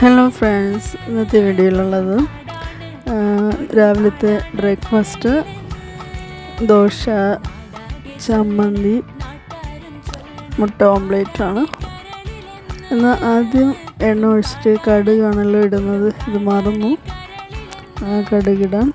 Hello friends, ഇന്നത്തെ വീഡിയോയിലുള്ളത് രാവിലത്തെ breakfast dosa, ചമ്മന്തി, മുട്ട ഓംലേറ്റാണ്. എന്നാൽ ആദ്യം എണ്ണ ഒഴിച്ചിട്ട് കടുകാണല്ലോ ഇടുന്നത്. ഇത് മറന്നു. കടുകിടാം.